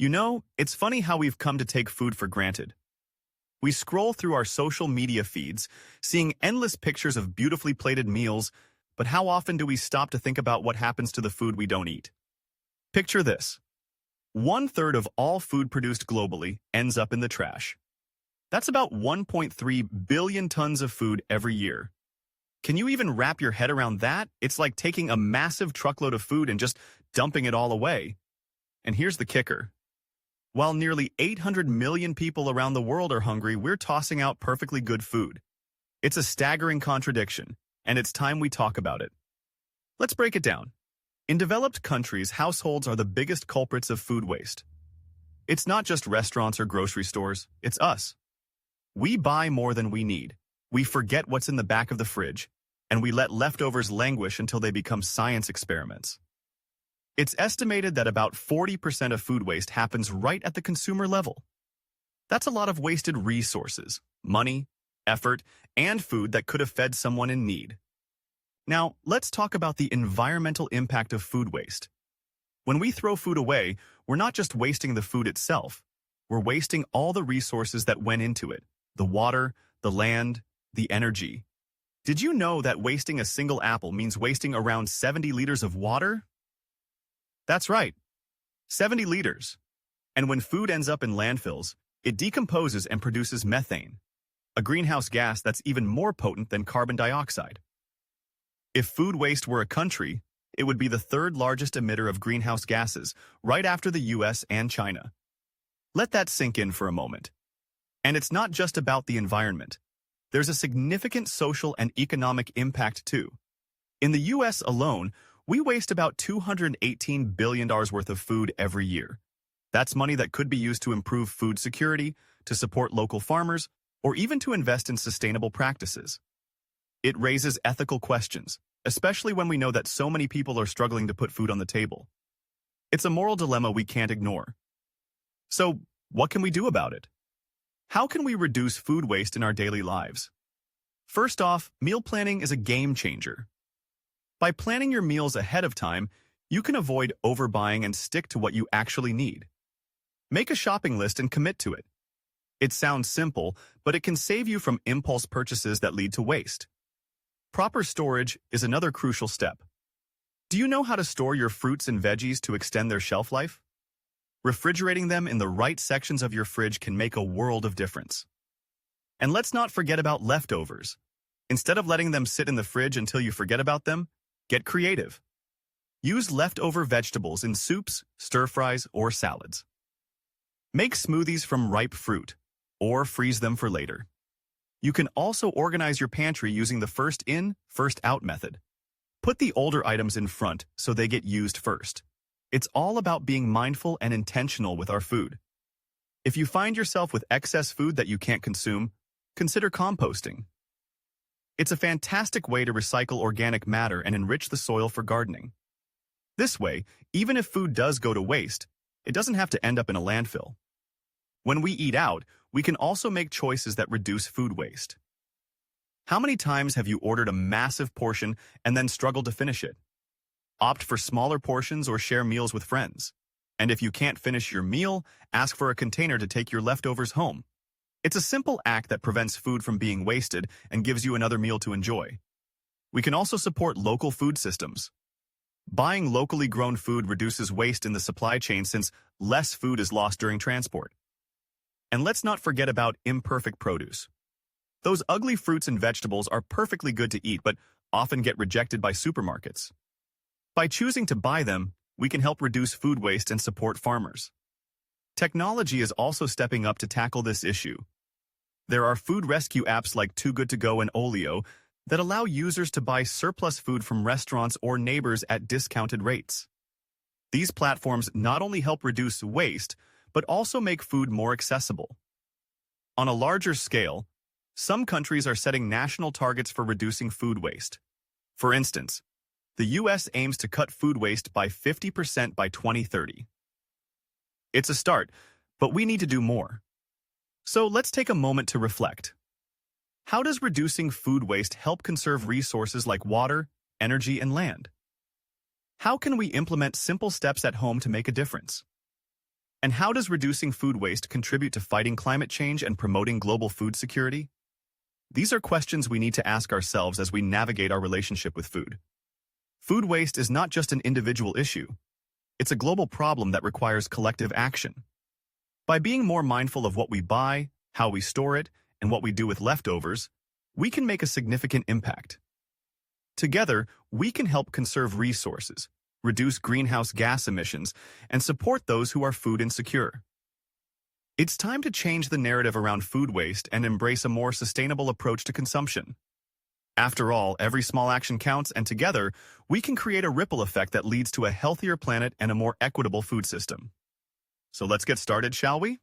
You know, it's funny how we've come to take food for granted. We scroll through our social media feeds, seeing endless pictures of beautifully plated meals, but how often do we stop to think about what happens to the food we don't eat? Picture this. 1/3 of all food produced globally ends up in the trash. That's about 1.3 billion tons of food every year. Can you even wrap your head around that? It's like taking a massive truckload of food and just dumping it all away. And here's the kicker. While nearly 800 million people around the world are hungry, we're tossing out perfectly good food. It's a staggering contradiction, and it's time we talk about it. Let's break it down. In developed countries, households are the biggest culprits of food waste. It's not just restaurants or grocery stores, it's us. We buy more than we need. We forget what's in the back of the fridge, and we let leftovers languish until they become science experiments. It's estimated that about 40% of food waste happens right at the consumer level. That's a lot of wasted resources, money, effort, and food that could have fed someone in need. Now, let's talk about the environmental impact of food waste. When we throw food away, we're not just wasting the food itself, we're wasting all the resources that went into it, the water, the land, the energy. Did you know that wasting a single apple means wasting around 70 liters of water? That's right, 70 liters. And when food ends up in landfills, it decomposes and produces methane, a greenhouse gas that's even more potent than carbon dioxide. If food waste were a country, it would be the third largest emitter of greenhouse gases, right after the US and China. Let that sink in for a moment. And it's not just about the environment. There's a significant social and economic impact too. In the US alone, we waste about $218 billion worth of food every year. That's money that could be used to improve food security, to support local farmers, or even to invest in sustainable practices. It raises ethical questions, especially when we know that so many people are struggling to put food on the table. It's a moral dilemma we can't ignore. So, what can we do about it? How can we reduce food waste in our daily lives? First off, meal planning is a game changer. By planning your meals ahead of time, you can avoid overbuying and stick to what you actually need. Make a shopping list and commit to it. It sounds simple, but it can save you from impulse purchases that lead to waste. Proper storage is another crucial step. Do you know how to store your fruits and veggies to extend their shelf life? Refrigerating them in the right sections of your fridge can make a world of difference. And let's not forget about leftovers. Instead of letting them sit in the fridge until you forget about them, get creative. Use leftover vegetables in soups, stir-fries, or salads. Make smoothies from ripe fruit, or freeze them for later. You can also organize your pantry using the first in, first out method. Put the older items in front so they get used first. It's all about being mindful and intentional with our food. If you find yourself with excess food that you can't consume, consider composting. It's a fantastic way to recycle organic matter and enrich the soil for gardening. This way, even if food does go to waste, it doesn't have to end up in a landfill. When we eat out, we can also make choices that reduce food waste. How many times have you ordered a massive portion and then struggled to finish it? Opt for smaller portions or share meals with friends. And if you can't finish your meal, ask for a container to take your leftovers home. It's a simple act that prevents food from being wasted and gives you another meal to enjoy. We can also support local food systems. Buying locally grown food reduces waste in the supply chain since less food is lost during transport. And let's not forget about imperfect produce. Those ugly fruits and vegetables are perfectly good to eat but often get rejected by supermarkets. By choosing to buy them, we can help reduce food waste and support farmers. Technology is also stepping up to tackle this issue. There are food rescue apps like Too Good To Go and Olio that allow users to buy surplus food from restaurants or neighbors at discounted rates. These platforms not only help reduce waste, but also make food more accessible. On a larger scale, some countries are setting national targets for reducing food waste. For instance, the US aims to cut food waste by 50% by 2030. It's a start, but we need to do more. So let's take a moment to reflect. How does reducing food waste help conserve resources like water, energy, and land? How can we implement simple steps at home to make a difference? And how does reducing food waste contribute to fighting climate change and promoting global food security? These are questions we need to ask ourselves as we navigate our relationship with food. Food waste is not just an individual issue. It's a global problem that requires collective action. By being more mindful of what we buy, how we store it, and what we do with leftovers, we can make a significant impact. Together, we can help conserve resources, reduce greenhouse gas emissions, and support those who are food insecure. It's time to change the narrative around food waste and embrace a more sustainable approach to consumption. After all, every small action counts, and together, we can create a ripple effect that leads to a healthier planet and a more equitable food system. So let's get started, shall we?